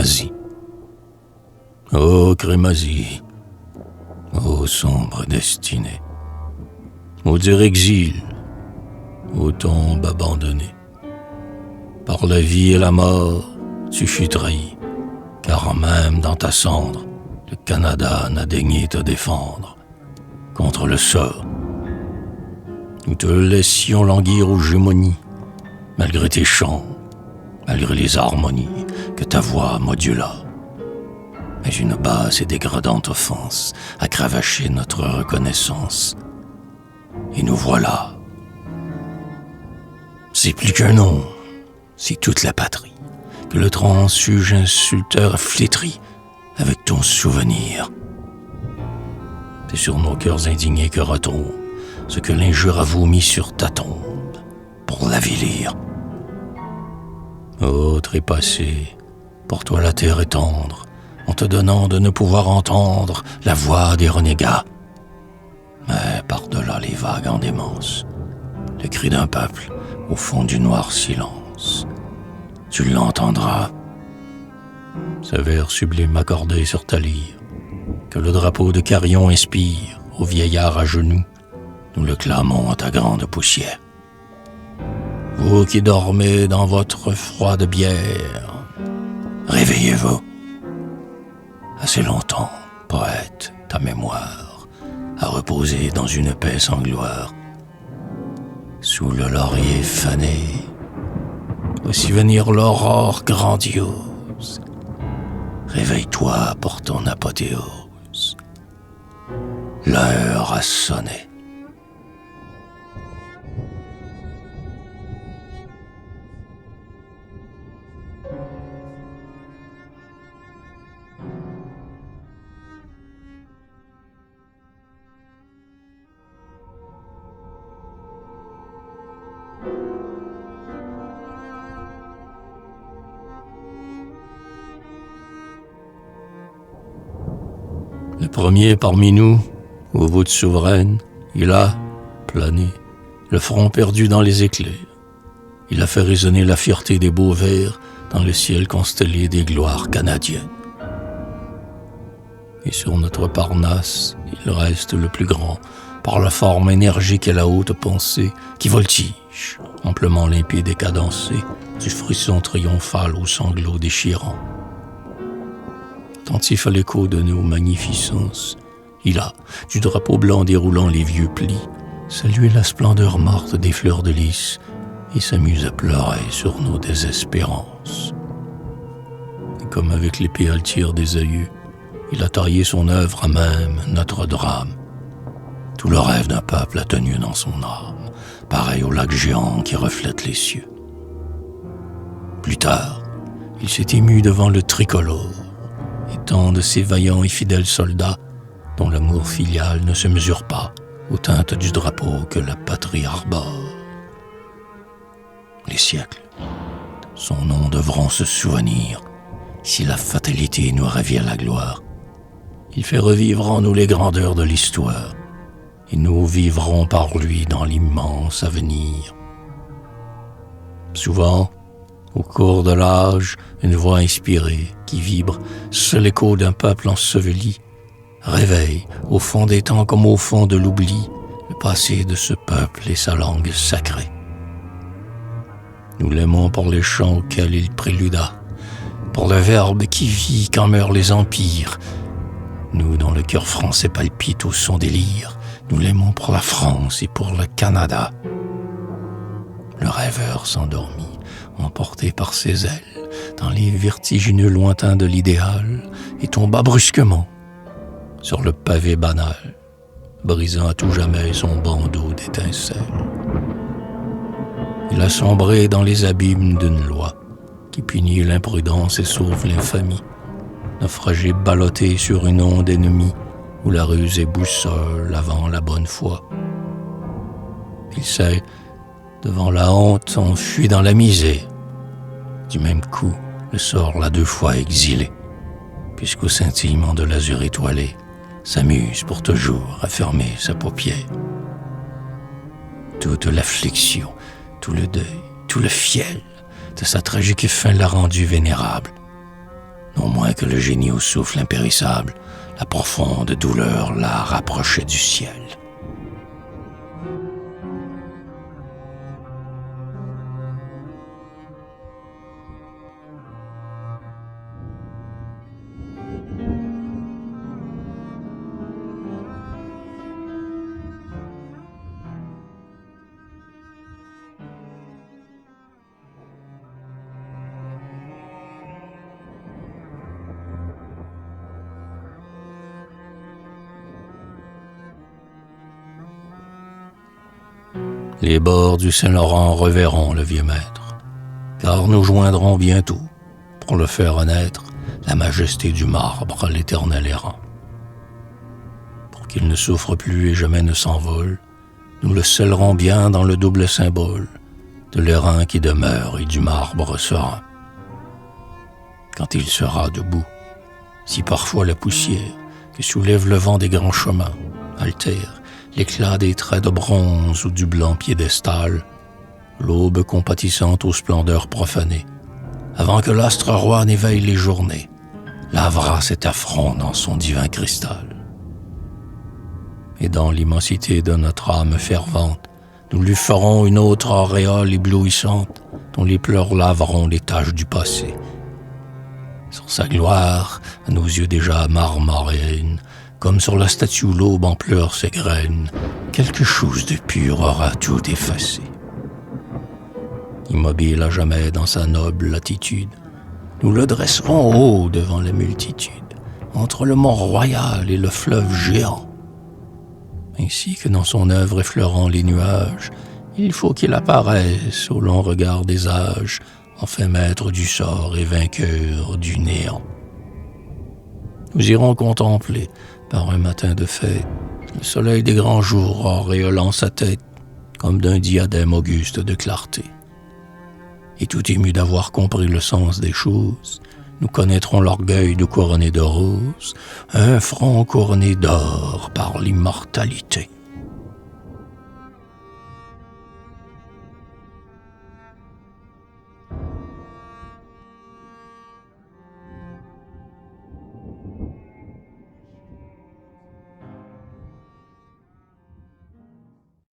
Crémazie. Ô Crémazie, ô sombre destinée, ô dur exil, ô tombe abandonnée. Par la vie et la mort, tu fus trahi, car même dans ta cendre, le Canada n'a daigné te défendre contre le sort. Nous te laissions languir aux gémonies, malgré tes chants, malgré les harmonies que ta voix modula. Mais une basse et dégradante offense a cravaché notre reconnaissance. Et nous voilà. C'est plus qu'un nom, c'est toute la patrie que le transfuge insulteur a flétri avec ton souvenir. C'est sur nos cœurs indignés que retombe ce que l'injure a vomi sur ta tombe pour l'avilir. Ô trépassé, pour toi la terre est tendre, en te donnant de ne pouvoir entendre la voix des renégats. Mais par-delà les vagues en démence, le cri d'un peuple au fond du noir silence, tu l'entendras. Ce vers sublime accordé sur ta lyre, que le drapeau de Carillon inspire au vieillard à genoux, nous le clamons à ta grande poussière. Vous qui dormez dans votre froide bière, réveillez-vous. Assez longtemps, poète, ta mémoire a reposé dans une paix sans gloire. Sous le laurier fané, aussi venir l'aurore grandiose. Réveille-toi pour ton apothéose. L'heure a sonné. Le premier parmi nous, aux voûtes souveraines, il a plané, le front perdu dans les éclairs. Il a fait résonner la fierté des beaux vers dans le ciel constellé des gloires canadiennes. Et sur notre Parnasse, il reste le plus grand, par la forme énergique et la haute pensée qui voltige, amplement limpide et cadencée, du frisson triomphal aux sanglots déchirants. Attentif à l'écho de nos magnificences, il a, du drapeau blanc déroulant les vieux plis, salué la splendeur morte des fleurs de lys et s'amuse à pleurer sur nos désespérances. Et comme avec l'épée altière des aïeux, il a taillé son œuvre à même notre drame. Tout le rêve d'un peuple a tenu dans son âme, pareil au lac géant qui reflète les cieux. Plus tard, il s'est ému devant le tricolore, et tant de ces vaillants et fidèles soldats dont l'amour filial ne se mesure pas aux teintes du drapeau que la patrie arbore. Les siècles, son nom devront se souvenir si la fatalité nous ravit à la gloire. Il fait revivre en nous les grandeurs de l'histoire, et nous vivrons par lui dans l'immense avenir. Souvent, au cours de l'âge, une voix inspirée qui vibre, seul écho d'un peuple enseveli, réveille, au fond des temps comme au fond de l'oubli, le passé de ce peuple et sa langue sacrée. Nous l'aimons pour les chants auxquels il préluda, pour le verbe qui vit quand meurent les empires. Nous, dont le cœur français palpite au son des lyres, nous l'aimons pour la France et pour le Canada. Le rêveur s'endormit, emporté par ses ailes, dans les vertigineux lointains de l'idéal, et tomba brusquement sur le pavé banal, brisant à tout jamais son bandeau d'étincelles. Il a sombré dans les abîmes d'une loi qui punit l'imprudence et sauve l'infamie, naufragé ballotté sur une onde ennemie où la ruse est boussole avant la bonne foi. Il sait, devant la honte, s'enfuit dans la misère. Du même coup, le sort l'a 2 fois exilé, puisqu'au scintillement de l'azur étoilé, s'amuse pour toujours à fermer sa paupière. Toute l'affliction, tout le deuil, tout le fiel de sa tragique fin l'a rendu vénérable. non moins que le génie au souffle impérissable, la profonde douleur la rapprochait du ciel. Les bords du Saint-Laurent reverront le vieux maître, car nous joindrons bientôt, pour le faire renaître, la majesté du marbre, l'éternel errant. Pour qu'il ne souffre plus et jamais ne s'envole, nous le scellerons bien dans le double symbole de l'airain qui demeure et du marbre serein. Quand il sera debout, si parfois la poussière que soulève le vent des grands chemins altère l'éclat des traits de bronze ou du blanc piédestal, l'aube compatissante aux splendeurs profanées, avant que l'astre roi n'éveille les journées, lavera cet affront dans son divin cristal. Et dans l'immensité de notre âme fervente, nous lui ferons une autre auréole éblouissante, dont les pleurs laveront les taches du passé. Sur sa gloire, à nos yeux déjà marmoréenne, comme sur la statue où l'aube en pleurs s'égrène, quelque chose de pur aura tout effacé. Immobile à jamais dans sa noble attitude, nous le dresserons haut devant la multitude, entre le mont royal et le fleuve géant. Ainsi que dans son œuvre effleurant les nuages, il faut qu'il apparaisse au long regard des âges, enfin maître du sort et vainqueur du néant. Nous irons contempler, par un matin de fête, le soleil des grands jours auréolant sa tête comme d'un diadème auguste de clarté. Et tout émus d'avoir compris le sens des choses, nous connaîtrons l'orgueil de couronner de roses un front couronné d'or par l'immortalité.